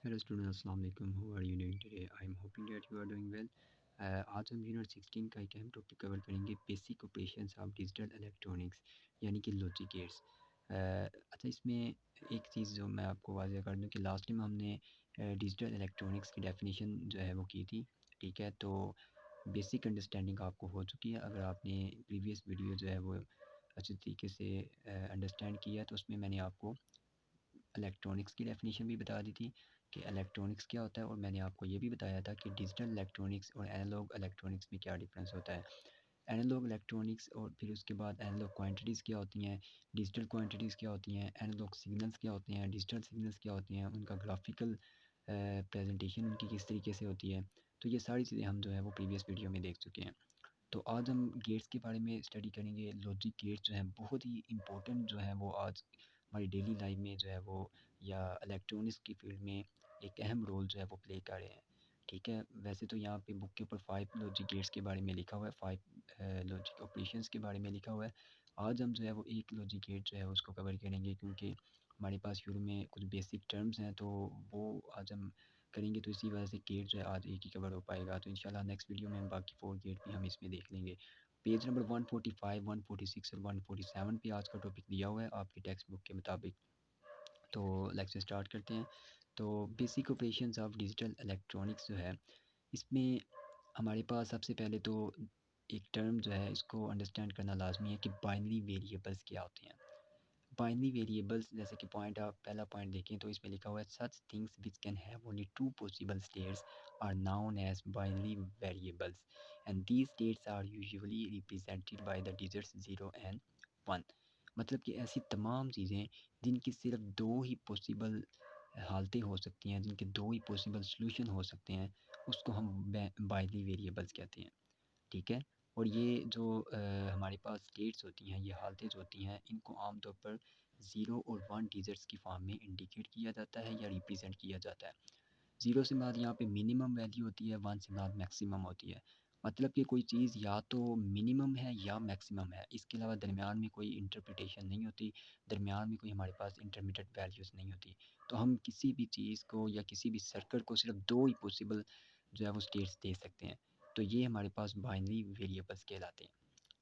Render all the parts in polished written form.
Hello students, अस्सलाम वालेकुम. How are you doing today? I am hoping that you are doing well. आज हम unit 16 का एक अहम टॉपिक कवर करेंगे, basic operations of digital electronics यानी कि लॉजिक गेट्स. अच्छा, इसमें एक चीज़ जो मैं आपको वाज़ह कर दूं कि लास्ट टाइम हमने डिजिटल इलेक्ट्रॉनिक्स की डेफिनेशन जो है वो की थी. ठीक है, तो बेसिक अंडरस्टैंडिंग आपको हो चुकी है. अगर आपने प्रीवियस वीडियो जो है वो अच्छे तरीके से अंडरस्टैंड किया तो उसमें मैंने आपको इलेक्ट्रॉनिक्स की डेफिनेशन भी बता दी थी कि इलेक्ट्रॉनिक्स क्या होता है, और मैंने आपको ये भी बताया था कि डिजिटल इलेक्ट्रॉनिक्स और एनालॉग इलेक्ट्रॉनिक्स में क्या डिफरेंस होता है. एनालॉग इलेक्ट्रॉनिक्स और फिर उसके बाद एनालॉग क्वांटिटीज़ क्या होती हैं, डिजिटल क्वांटिटीज़ क्या होती हैं, एनालॉग सिग्नल्स क्या होते हैं, डिजिटल सिग्नल्स क्या होते हैं, उनका ग्राफिकल प्रेजेंटेशन उनकी किस तरीके से होती है. तो ये सारी चीज़ें हम जो है वो प्रीवियस वीडियो में देख चुके हैं. तो आज हम गेट्स के बारे में स्टडी करेंगे. लॉजिक गेट्स जो हैं बहुत ही इंपॉर्टेंट जो है वो आज हमारी डेली लाइफ में जो है वो या इलेक्ट्रॉनिक्स की फील्ड में एक अहम रोल जो है वो प्ले कर रहे हैं. ठीक है, वैसे तो यहाँ पे बुक के ऊपर 5 लॉजिक गेट्स के बारे में लिखा हुआ है, 5 लॉजिक ऑपरेशंस के बारे में लिखा हुआ है. आज हम जो है वो एक लॉजिक गेट जो है उसको कवर करेंगे, क्योंकि हमारे पास शुरू में कुछ बेसिक टर्म्स हैं तो वो आज हम करेंगे. तो इसी वजह से गेट जो है आज एक ही कवर हो पाएगा. तो इंशाल्लाह नेक्स्ट वीडियो में हम बाकी 4 गेट भी हम इसमें देख लेंगे. पेज नंबर 145, 146 और 147 पे आज का टॉपिक दिया हुआ है आपकी टेक्स्ट बुक के मुताबिक. तो लेक्चर स्टार्ट करते हैं. तो basic operations of digital electronics जो है, इसमें हमारे पास सबसे पहले तो एक टर्म जो है इसको अंडरस्टैंड करना लाजमी है कि बाइनरी वेरिएबल्स क्या होते हैं. बाइनरी वेरिएबल्स जैसे कि पॉइंट आप पहला पॉइंट देखें तो इसमें लिखा हुआ है such things which can have only two possible states are known as binary variables and these states are usually represented by the digits 0 and 1. मतलब कि ऐसी तमाम चीज़ें जिनकी सिर्फ दो ही पॉसिबल हालतें हो सकती हैं, जिनके दो ही पॉसिबल सॉल्यूशन हो सकते हैं, उसको हम बाइनरी वेरिएबल्स कहते हैं. ठीक है, और ये जो हमारे पास स्टेट्स होती हैं, ये हालतें जो होती हैं, इनको आमतौर पर 0 और 1 डिजिट्स की फॉर्म में इंडिकेट किया जाता है या रिप्रेजेंट किया जाता है. 0 से बाद यहाँ पे मिनिमम वैल्यू होती है, 1 से बाद मैक्सिमम होती है. मतलब कि कोई चीज़ या तो मिनिमम है या मैक्सिमम है, इसके अलावा दरमियान में कोई इंटरप्रिटेशन नहीं होती, दरमियान में कोई हमारे पास इंटरमीडिएट वैल्यूज़ नहीं होती. तो हम किसी भी चीज़ को या किसी भी सर्कल को सिर्फ दो ही पॉसिबल जो है वो स्टेट्स दे सकते हैं. तो ये हमारे पास बाइनरी वेरिएबल्स कहलाते हैं.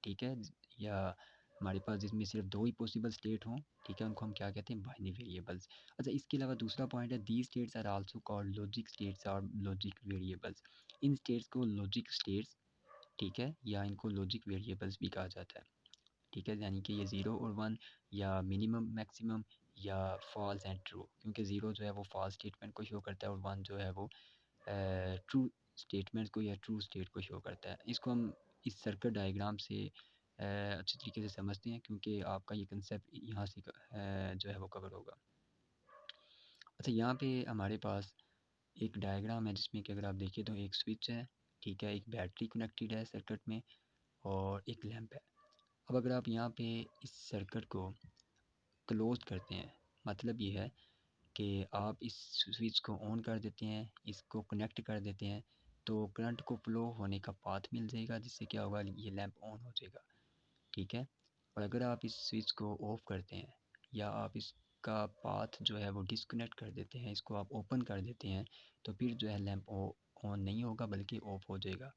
ठीक है, या हमारे पास जिसमें सिर्फ दो ही पॉसिबल स्टेट हों, ठीक है, उनको हम क्या कहते हैं, बाइनरी वेरिएबल्स. अच्छा, इसके अलावा दूसरा पॉइंट है, these states are also called logic states और लॉजिक वेरिएबल्स. इन स्टेट्स को लॉजिक स्टेट्स, ठीक है, या इनको लॉजिक वेरिएबल्स भी कहा जाता है. ठीक है, यानी कि ये 0 और 1 या मिनिमम मैक्सिमम या फॉल्स एंड ट्रू, क्योंकि 0 जो है वो फॉल्स स्टेटमेंट को शो करता है और 1 जो है वो ट्रू स्टेटमेंट को या ट्रू स्टेट को शो करता है. इसको हम इस सर्किट डायग्राम से अच्छे तरीके से समझते हैं, क्योंकि आपका ये कंसेप्ट यहाँ से जो है वो कवर होगा. अच्छा, यहाँ पे हमारे पास एक डायग्राम है जिसमें कि अगर आप देखिए तो एक स्विच है, ठीक है, एक बैटरी कनेक्टेड है सर्किट में और एक लैंप है. अब अगर आप यहाँ पे इस सर्किट को क्लोज करते हैं, मतलब ये है कि आप इस स्विच को ऑन कर देते हैं, इसको कनेक्ट कर देते हैं, तो करंट को फ्लो होने का पाथ मिल जाएगा, जिससे क्या होगा, ये लैंप ऑन हो जाएगा. ठीक है, और अगर आप इस स्विच को ऑफ़ करते हैं या आप इसका पाथ जो है वो डिस्कनेक्ट कर देते हैं, इसको आप ओपन कर देते हैं, तो फिर जो है लैंप ऑन नहीं होगा बल्कि ऑफ़ हो जाएगा.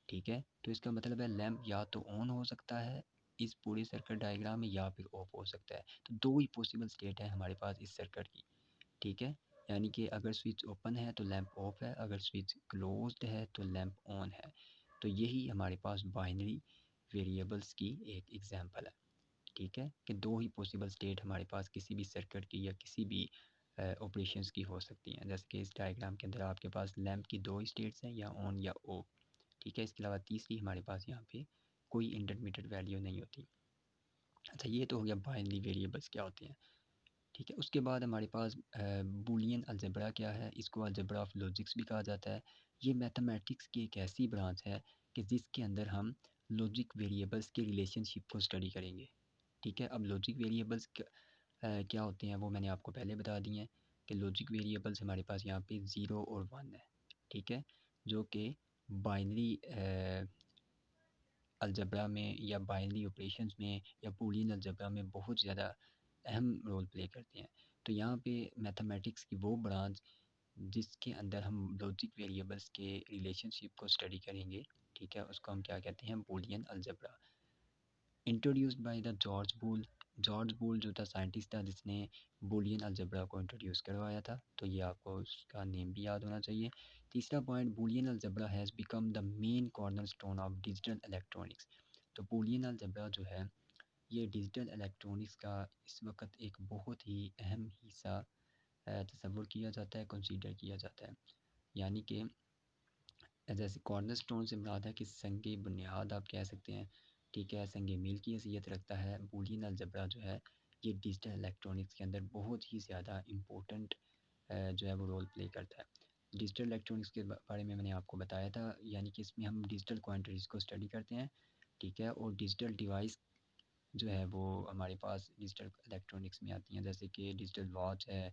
ठीक है, तो इसका मतलब है लैंप या तो ऑन हो सकता है इस पूरी सर्किट डायग्राम में या फिर ऑफ हो सकता है. तो दो ही पॉसिबल स्टेट है हमारे पास इस सर्किट की. ठीक है, यानी कि अगर स्विच ओपन है तो लैंप ऑफ है, अगर स्विच क्लोज्ड है तो लैंप ऑन है. तो यही हमारे पास बाइनरी वेरिएबल्स की एक एग्जांपल है. ठीक है, कि दो ही पॉसिबल स्टेट हमारे पास किसी भी सर्किट की या किसी भी ऑपरेशंस की हो सकती हैं. जैसे कि इस डायग्राम के अंदर आपके पास लैंप की दो ही स्टेट्स हैं, या ऑन या ऑफ. ठीक है, इसके अलावा तीसरी हमारे पास यहाँ पे कोई इंटरमीडिएट वैल्यू नहीं होती. अच्छा, ये तो हो गया बाइनरी वेरिएबल्स क्या होते हैं. ठीक है, उसके बाद हमारे पास बूलियन अलजेब्रा क्या है, इसको अलजेब्रा ऑफ लॉजिक्स भी कहा जाता है. ये मैथमेटिक्स की एक ऐसी ब्रांच है कि जिसके अंदर हम लॉजिक वेरिएबल्स के रिलेशनशिप को स्टडी करेंगे. ठीक है, अब लॉजिक वेरिएबल्स क्या होते हैं वो मैंने आपको पहले बता दिए हैं कि लॉजिक वेरिएबल्स हमारे पास यहाँ पे 0 और 1 है. ठीक है, जो कि बाइनरी अलजेब्रा में या बाइनरी ऑपरेशंस में या बूलियन अलजेब्रा में बहुत ज़्यादा अहम रोल प्ले करते हैं. तो यहाँ पे मैथमेटिक्स की वो ब्रांच जिसके अंदर हम लॉजिक वेरिएबल्स के रिलेशनशिप को स्टडी करेंगे। ठीक है, उसको हम क्या कहते हैं, Boolean algebra. Introduced by the George Boole. George Boole जो था साइंटिस्ट था जिसने बूलियन अलजेब्रा को इंट्रोड्यूस करवाया था, तो ये आपको उसका नेम भी याद होना चाहिए। तीसरा point, Boolean algebra has become the main cornerstone of digital electronics. तो बूलियन अलजेब्रा जो है ये डिजिटल इलेक्ट्रॉनिक्स का इस वक्त एक बहुत ही अहम हिस्सा तस्वुर किया जाता है, कंसीडर किया जाता है। यानी कि जैसे कॉर्नरस्टोन से मुराद है कि संग बुनियाद आप कह सकते हैं। ठीक है, संग मील की हैसियत रखता है। बूलियन अलजेब्रा जो है ये डिजिटल इलेक्ट्रॉनिक्स के अंदर बहुत ही ज़्यादा इम्पोर्टेंट जो है वो रोल प्ले करता है। डिजिटल इलेक्ट्रॉनिक्स के बारे में मैंने आपको बताया था, यानी कि इसमें हम डिजिटल क्वांटिटीज़ को स्टडी करते हैं। ठीक है, और डिजिटल डिवाइस जो है वो हमारे पास डिजिटल इलेक्ट्रॉनिक्स में आती हैं, जैसे कि डिजिटल वॉच है।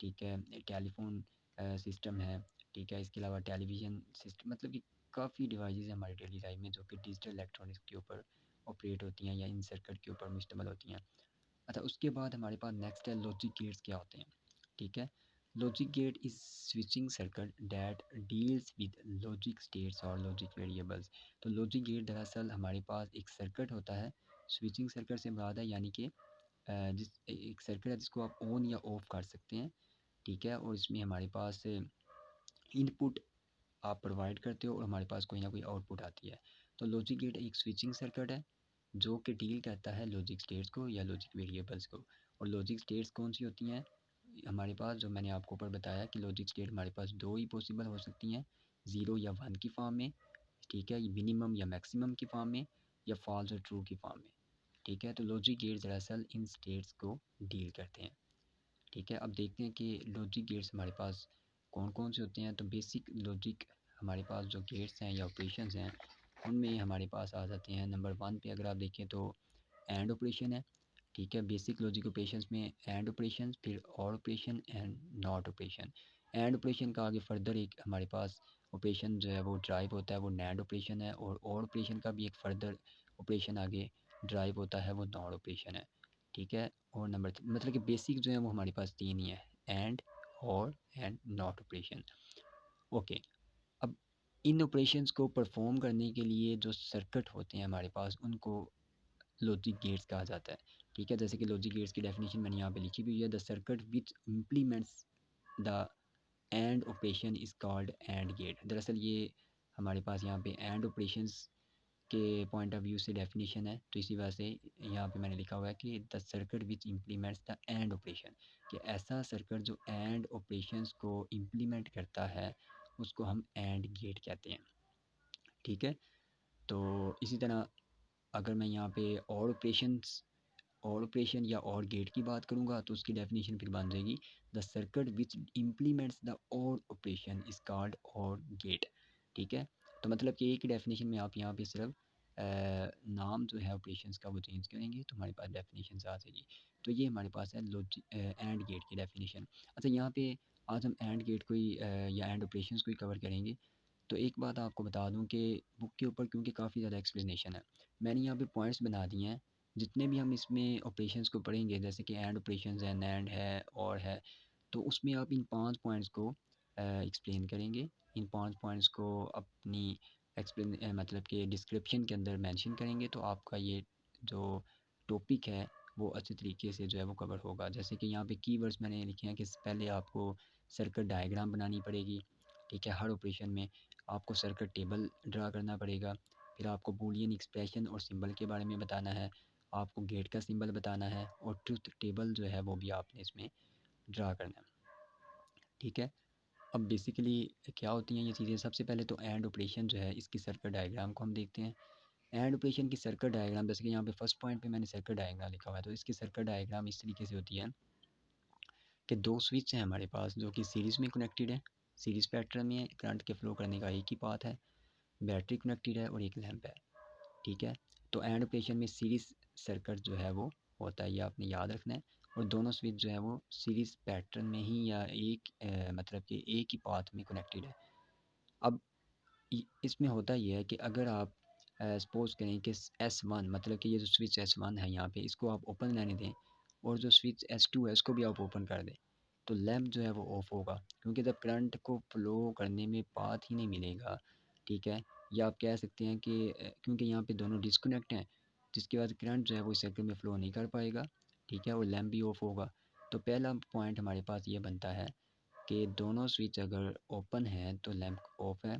ठीक है, टेलीफोन सिस्टम है। ठीक है, इसके अलावा टेलीविज़न सिस्टम, मतलब कि काफ़ी डिवाइसेस हैं हमारी डेली लाइफ में जो कि डिजिटल इलेक्ट्रॉनिक्स के ऊपर ऑपरेट होती हैं या इन सर्किट के ऊपर मुश्तमिल होती हैं। अच्छा, उसके बाद हमारे पास नेक्स्ट है लॉजिक गेट्स क्या होते हैं। ठीक है, logic gate is switching circuit that deals with logic states और लॉजिक वेरिएबल्स। तो लॉजिक गेट दरअसल हमारे पास एक सर्किट होता है। स्विचिंग सर्किट से मुराद है यानी कि जिस एक सर्किट है जिसको आप ऑन या ऑफ कर सकते हैं। ठीक है, और इसमें हमारे पास इनपुट आप प्रोवाइड करते हो और हमारे पास कोई ना कोई आउटपुट आती है। तो लॉजिक गेट एक स्विचिंग सर्किट है जो कि डील करता है लॉजिक स्टेट्स को या लॉजिक वेरिएबल्स को। और लॉजिक स्टेट्स कौन सी होती हैं हमारे पास, जो मैंने आपको ऊपर बताया कि लॉजिक स्टेट हमारे पास दो ही पॉसिबल हो सकती हैं, ज़ीरो या वन की फॉर्म में। ठीक है, मिनिमम या मैक्सिमम की फॉर्म में, या फॉल्स और ट्रू की फॉर्म में। ठीक है, तो लॉजिक गेट्स दरअसल इन स्टेट्स को डील करते हैं। ठीक है, अब देखते हैं कि लॉजिक गेट्स हमारे पास कौन कौन से होते हैं। तो बेसिक लॉजिक हमारे पास जो गेट्स हैं या ऑपरेशंस हैं उनमें हमारे पास आ जाते हैं। नंबर वन पे अगर आप देखें तो एंड ऑपरेशन है। ठीक है, बेसिक लॉजिक ऑपरेशंस में एंड ऑपरेशन, फिर और operation and not operation. And operation का आगे फर्दर एक हमारे पास ऑपरेशन जो है वो ड्राइव होता है, वो नैंड ऑपरेशन है। और ऑपरेशन का भी एक फर्दर ऑपरेशन आगे ड्राइव होता है, वो नॉट ऑपरेशन है। ठीक है, और नंबर मतलब कि बेसिक जो है वो हमारे पास तीन ही है, एंड, और एंड नॉट ऑपरेशन। ओके, अब इन ऑपरेशंस को परफॉर्म करने के लिए जो सर्किट होते हैं हमारे पास उनको लॉजिक गेट्स कहा जाता है। ठीक है, जैसे कि लॉजिक गेट्स की डेफिनेशन मैंने यहाँ पे लिखी हुई है, the circuit which implements the and operation is called and gate. दरअसल ये हमारे पास यहाँ पे एंड ऑपरेशंस के पॉइंट ऑफ व्यू से डेफिनेशन है, तो इसी वजह से यहाँ पे मैंने लिखा हुआ है कि the circuit which implements the and operation, कि ऐसा सर्किट जो एंड ऑपरेशंस को इम्प्लीमेंट करता है उसको हम एंड गेट कहते हैं। ठीक है, तो इसी तरह अगर मैं यहाँ पे और ऑपरेशन या और गेट की बात करूँगा तो उसकी डेफिनेशन फिर बन जाएगी, the circuit which implements the और ऑपरेशन इज कॉल्ड और गेट। ठीक है, तो मतलब कि एक ही डेफिनेशन में आप यहाँ पे सिर्फ नाम जो है ऑपरेशंस का वो चेंज करेंगे तो हमारे पास डेफिनेशन आ जाएगी। तो ये हमारे पास है लॉजिक एंड गेट की डेफिनेशन। अच्छा, यहाँ पे आज हम एंड गेट को ही या एंड ऑपरेशंस को ही कवर करेंगे। तो एक बात आपको बता दूं कि बुक के ऊपर क्योंकि काफ़ी ज़्यादा एक्सप्लेनेशन है, मैंने यहाँ पे पॉइंट्स बना दिए हैं। जितने भी हम इसमें ऑपरेशंस को पढ़ेंगे, जैसे कि एंड ऑपरेशंस है, नैंड है, और है, तो उसमें आप इन 5 पॉइंट्स को एक्सप्लेन करेंगे। इन 5 पॉइंट्स को अपनी मतलब कि डिस्क्रिप्शन के अंदर मेंशन करेंगे, तो आपका ये जो टॉपिक है वो अच्छे तरीके से जो है वो कवर होगा। जैसे कि यहाँ पे कीवर्ड्स मैंने लिखे हैं कि पहले आपको सर्किट डायग्राम बनानी पड़ेगी। ठीक है, हर ऑपरेशन में आपको सर्किट टेबल ड्रा करना पड़ेगा। फिर आपको बूलियन एक्सप्रेशन और सिंबल के बारे में बताना है। आपको गेट का सिंबल बताना है और ट्रुथ टेबल जो है वो भी आपने इसमें ड्रा करना है। ठीक है, अब बेसिकली क्या होती हैं ये चीज़ें। सबसे पहले तो एंड ऑपरेशन जो है इसकी सर्किट डायग्राम को हम देखते हैं। एंड ऑपरेशन की सर्किट डायग्राम, जैसे कि यहाँ पे फर्स्ट पॉइंट पे मैंने सर्किट डायग्राम लिखा हुआ है, तो इसकी सर्किट डायग्राम इस तरीके से होती है कि दो स्विच हैं हमारे पास जो कि सीरीज़ में कनेक्टेड है। सीरीज़ पैटर्न में करंट के फ्लो करने का एक ही पाथ है। बैटरी कनेक्टेड है और एक लैंप है। ठीक है, तो एंड ऑपरेशन में सीरीज़ सर्किट जो है वो होता है, ये आपने याद रखना है। और दोनों स्विच जो है वो सीरीज़ पैटर्न में ही या एक मतलब कि एक ही पाथ में कनेक्टेड है। अब इसमें होता ये है कि अगर आप सपोज़ करें कि S1, मतलब कि ये जो स्विच S1 है यहाँ पे इसको आप ओपन रहने दें, और जो स्विच S2 है इसको भी आप ओपन कर दें, तो लैंप जो है वो ऑफ होगा, क्योंकि जब करंट को फ्लो करने में पाथ ही नहीं मिलेगा, ठीक है, या आप कह सकते हैं कि क्योंकि यहाँ पे दोनों डिस्कनेक्ट हैं, जिसके बाद करंट जो है वो इस सर्किट में फ़्लो नहीं कर पाएगा, ठीक है, और लैंप भी ऑफ होगा। तो पहला पॉइंट हमारे पास ये बनता है कि दोनों स्विच अगर ओपन हैं तो लैंप ऑफ है।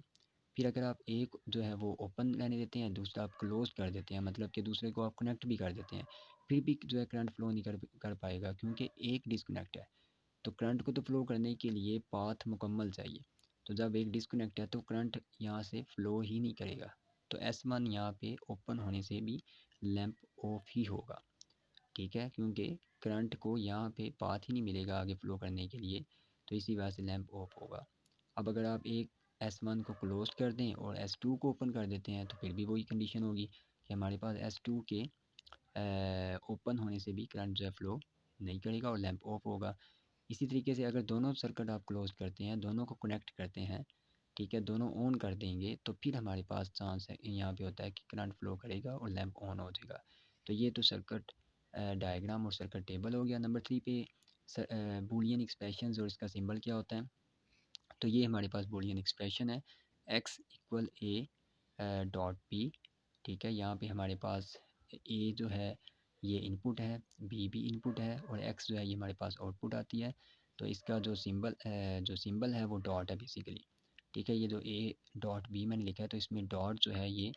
फिर अगर आप एक जो है वो ओपन रहने देते हैं, दूसरा आप क्लोज कर देते हैं, मतलब कि दूसरे को आप कनेक्ट भी कर देते हैं, फिर भी जो है करंट फ्लो नहीं कर पाएगा, क्योंकि एक डिस्कनेक्ट है। तो करंट को तो फ्लो करने के लिए पाथ मुकम्मल चाहिए। तो जब एक डिस्कनेक्ट है तो करंट यहाँ से फ्लो ही नहीं करेगा। तो S1 यहाँ पे ओपन होने से भी लैंप ऑफ ही होगा, ठीक है, क्योंकि करंट को यहाँ पे पाथ ही नहीं मिलेगा आगे फ्लो करने के लिए, तो इसी वजह से लैंप ऑफ होगा। अब अगर आप एक S1 को क्लोज कर दें और S2 को ओपन कर देते हैं तो फिर भी वही कंडीशन होगी कि हमारे पास S2 के ओपन होने से भी करंट जो है फ्लो नहीं करेगा और लैंप ऑफ होगा। इसी तरीके से अगर दोनों सर्किट आप क्लोज करते हैं, दोनों को कनेक्ट करते हैं, ठीक है, दोनों ऑन कर देंगे, तो फिर हमारे पास चांस है यहाँ पे होता है कि करंट फ्लो करेगा और लैंप ऑन हो जाएगा। तो ये तो सर्किट डायग्राम और सर्किट टेबल हो गया। नंबर 3 पे बूलियन एक्सप्रेशंस और इसका सिंबल क्या होता है। तो ये हमारे पास बूलियन एक्सप्रेशन है, x equal A dot B, ठीक है, यहाँ पे हमारे पास ए जो है ये इनपुट है, बी भी इनपुट है और एक्स जो है ये हमारे पास आउटपुट आती है। तो इसका जो सिंबल है वो डॉट है बेसिकली, ठीक है। ये जो ए डॉट बी मैंने लिखा है, तो इसमें डॉट जो है ये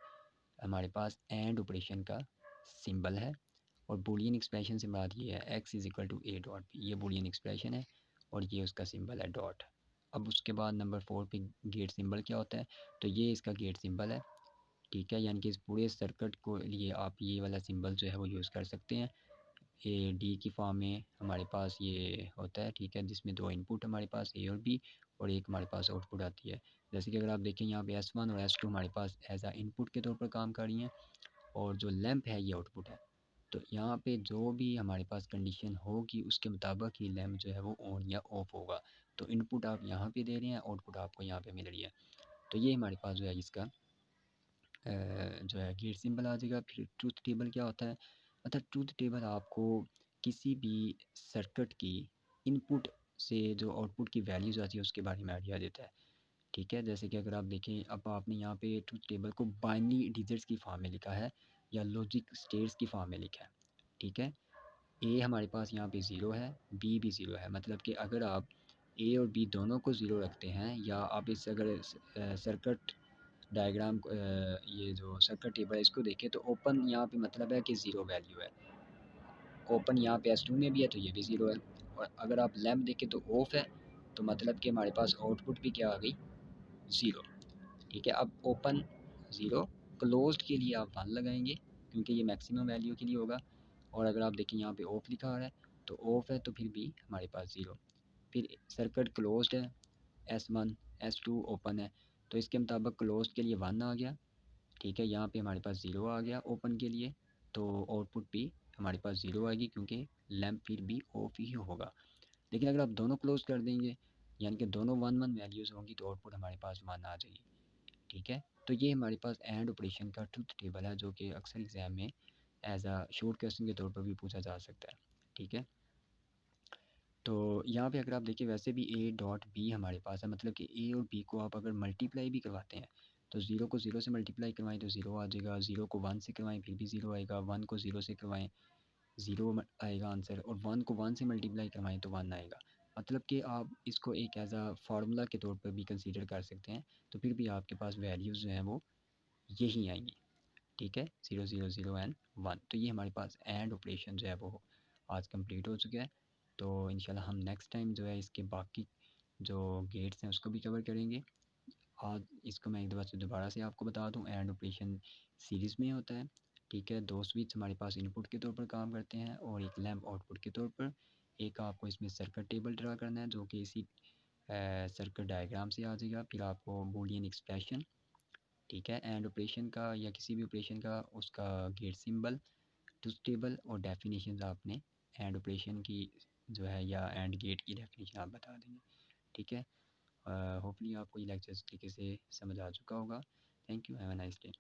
हमारे पास एंड ऑपरेशन का सिंबल है, और बूलियन एक्सप्रेशन से मुराद ये है X is equal to A dot B, ये बूलियन एक्सप्रेशन है और ये उसका सिंबल है डॉट। अब उसके बाद नंबर 4 पे गेट सिंबल क्या होता है, तो ये इसका गेट सिंबल है, ठीक है, यानी कि इस पूरे सर्किट को लिए आप ये वाला सिंबल जो है वो यूज़ कर सकते हैं। ए डी की फॉर्म में हमारे पास ये होता है, ठीक है, जिसमें दो इनपुट हमारे पास ए और बी, और एक हमारे पास आउटपुट आती है। जैसे कि अगर आप देखें यहाँ पे S1 और S2 हमारे पास एज आ इनपुट के तौर पर काम कर रही हैं, और जो लैंप है ये आउटपुट है। तो यहाँ पे जो भी हमारे पास कंडीशन होगी उसके मुताबिक ही लैंप जो है वो ऑन या ऑफ होगा। तो इनपुट आप यहाँ पे दे रहे हैं, आउटपुट आपको यहाँ पे मिल रही है। तो ये हमारे पास जो है इसका जो है गेट सिंबल आ जाएगा। फिर ट्रूथ टेबल क्या होता है, मतलब ट्रूथ टेबल आपको किसी भी सर्किट की इनपुट से जो आउटपुट की वैल्यूज़ आती है उसके बारे में आइडिया देता है, ठीक है। जैसे कि अगर आप देखें, अब आपने यहाँ पे ट्रूथ टेबल को बाइनरी डिजिट्स की फॉर्म में लिखा है या लॉजिक स्टेट्स की फॉर्म में लिखा है, ठीक है। ए हमारे पास यहाँ पे ज़ीरो है, बी भी ज़ीरो है, मतलब कि अगर आप ए और बी दोनों को ज़ीरो रखते हैं, या आप इस अगर सर्किट डायग्राम ये जो सर्किट टेबल है इसको देखें, तो ओपन यहाँ पे मतलब है कि ज़ीरो वैल्यू है, ओपन यहाँ पे S2 में भी है तो ये भी ज़ीरो है, और अगर आप लैंप देखें तो ऑफ है, तो मतलब कि हमारे पास आउटपुट भी क्या आ गई, ज़ीरो, ठीक है। अब ओपन ज़ीरो, क्लोज्ड के लिए आप 1 लगाएंगे क्योंकि ये मैक्सिमम वैल्यू के लिए होगा, और अगर आप देखें यहाँ पे ऑफ लिखा आ रहा है तो ऑफ है, तो फिर भी हमारे पास ज़ीरो। फिर सर्किट क्लोज्ड है, S1 S2 ओपन है, तो इसके मुताबिक क्लोज्ड के लिए 1 आ गया, ठीक है, यहाँ पे हमारे पास ज़ीरो आ गया ओपन के लिए, तो आउटपुट भी हमारे पास ज़ीरो आएगी क्योंकि लैंप फिर भी ऑफ ही होगा। लेकिन अगर आप दोनों क्लोज कर देंगे, यानी कि दोनों 1 1 वैल्यूज़ होंगी, तो आउटपुट हमारे पास 1 आ जाएगी, ठीक है। तो ये हमारे पास एंड ऑपरेशन का ट्रुथ टेबल है, जो कि अक्सर एग्जाम में एज आ शॉर्ट क्वेश्चन के तौर पर भी पूछा जा सकता है, ठीक है। तो यहाँ पे अगर आप देखिए, वैसे भी ए डॉट बी हमारे पास है, मतलब कि ए और बी को आप अगर मल्टीप्लाई भी करवाते हैं, तो ज़ीरो को ज़ीरो से मल्टीप्लाई करवाएं तो ज़ीरो आ जाएगा, ज़ीरो को 1 से करवाएं फिर भी ज़ीरो आएगा, 1 को ज़ीरो से करवाएं ज़ीरो आएगा आंसर, और 1 को 1 से मल्टीप्लाई करवाएं तो 1 आएगा। मतलब कि आप इसको एक एज आ फार्मूला के तौर पर भी कंसीडर कर सकते हैं, तो फिर भी आपके पास वैल्यूज़ जो हैं वो यही आएंगी, ठीक है, 0 0 0 एंड 1। तो ये हमारे पास एंड ऑपरेशन जो है वो आज कंप्लीट हो चुका है। तो इंशाल्लाह हम नेक्स्ट टाइम जो है इसके बाकी जो गेट्स हैं उसको भी कवर करेंगे। आज इसको मैं एक दफ़ा से दोबारा से आपको बता दूं, एंड ऑपरेशन सीरीज़ में होता है, ठीक है। दो स्विच हमारे पास इनपुट के तौर पर काम करते हैं और एक लैंप आउटपुट के तौर पर। एक आपको इसमें सर्किट टेबल ड्रा करना है जो कि इसी सर्किट डायग्राम से आ जाएगा। फिर आपको बूलियन एक्सप्रेशन, ठीक है, एंड ऑपरेशन का या किसी भी ऑपरेशन का उसका गेट सिंबल, ट्रुथ टेबल और डेफिनेशन आपने एंड ऑपरेशन की जो है या एंड गेट की डेफिनेशन आप बता देंगे, ठीक है। होपफुली आपको ये लेक्चर तरीके से समझ आ चुका होगा। Thank you, have a nice day.